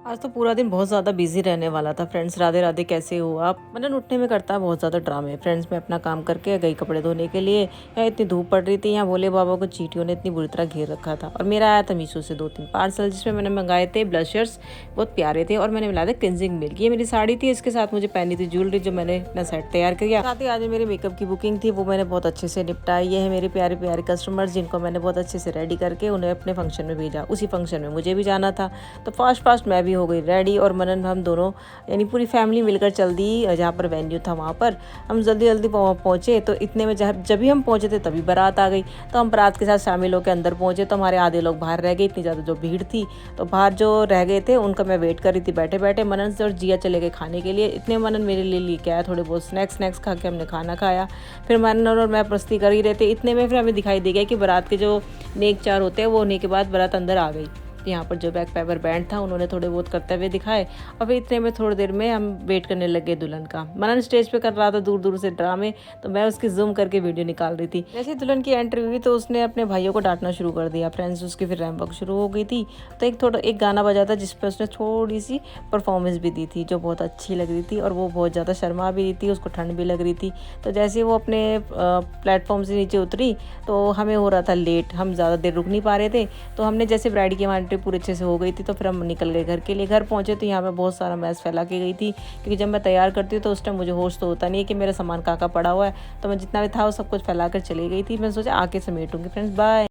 आज तो पूरा दिन बहुत ज़्यादा बिजी रहने वाला था फ्रेंड्स। राधे राधे, कैसे हो आप? मनन उठने में करता है बहुत ज़्यादा ड्रामे फ्रेंड्स। मैं अपना काम करके गई कपड़े धोने के लिए। यहाँ इतनी धूप पड़ रही थी, यहाँ भोले बाबा को चींटियों ने इतनी बुरी तरह घेर रखा था। और मेरा आया था मीशो से 2-3 पार्सल, जिसमें मैंने मंगाए थे ब्लशर्स, बहुत प्यारे थे। और मैंने मिलाया था क्लिनजिंग मिल्क। ये मेरी साड़ी थी, इसके साथ मुझे पहनी थी ज्वेलरी, जो मैंने अपना सेट तैयार किया। साथ ही आज मेरे मेकअप की बुकिंग थी, वो मैंने बहुत अच्छे से निपटाई। ये है मेरे प्यारे प्यारे कस्टमर्स, जिनको मैंने बहुत अच्छे से रेडी करके उन्हें अपने फंक्शन में भेजा। उसी फंक्शन में मुझे भी जाना था, तो फास्ट मैं भी हो गई रेडी। और मनन हम दोनों यानी पूरी फैमिली मिलकर चल दी जहाँ पर वेन्यू था वहाँ पर। हम जल्दी जल्दी पहुँचे, तो इतने में जब भी हम पहुँचे थे तभी बारात आ गई। तो हम बारात के साथ शामिल होकर अंदर पहुँचे, तो हमारे आधे लोग बाहर रह गए, इतनी ज़्यादा जो भीड़ थी। तो बाहर जो रह गए थे उनका मैं वेट कर रही थी बैठे बैठे। मनन से और जिया चले गए खाने के लिए। इतने मनन मेरे लिए लेके आया थोड़े बहुत स्नैक्स खा के हमने खाना खाया। फिर मनन और मैं प्रस्ती कर ही रहे थे, इतने में फिर हमें दिखाई दे गया कि बारात के जो नेक चार होते हैं वो होने के बाद बारात अंदर आ गई। यहाँ पर जो बैक पेपर बैंड था उन्होंने थोड़े बहुत करते हुए दिखाए। और फिर इतने में थोड़ी देर में हम वेट करने लगे दुल्हन का। मनन स्टेज पे कर रहा था दूर दूर से ड्रामे, तो मैं उसकी जूम करके वीडियो निकाल रही थी। जैसे ही दुल्हन की एंट्री हुई तो उसने अपने भाइयों को डांटना शुरू कर दिया फ्रेंड्स। उसकी फिर रैंप वॉक शुरू हो गई थी। तो एक गाना बजा था जिसपे उसने थोड़ी सी परफॉर्मेंस भी दी थी, जो बहुत अच्छी लग रही थी। और वो बहुत ज़्यादा शर्मा भी रही थी, उसको ठंड भी लग रही थी। तो जैसे वो अपने प्लेटफॉर्म से नीचे उतरी तो हमें हो रहा था लेट, हम ज़्यादा देर रुक नहीं पा रहे थे। तो हमने जैसे ब्राइड की हमारी ट्रिप पूरी अच्छे से हो गई थी, तो फिर हम निकल गए घर के लिए। घर पहुंचे तो यहाँ पे बहुत सारा मैस फैला के गई थी, क्योंकि जब मैं तैयार करती हूँ तो उस टाइम मुझे होश तो होता नहीं है कि मेरा सामान कहाँ पड़ा हुआ है। तो मैं जितना भी था वो सब कुछ फैला कर चली गई थी। मैं सोचा आके समेटूंगी फ्रेंड्स। बाय।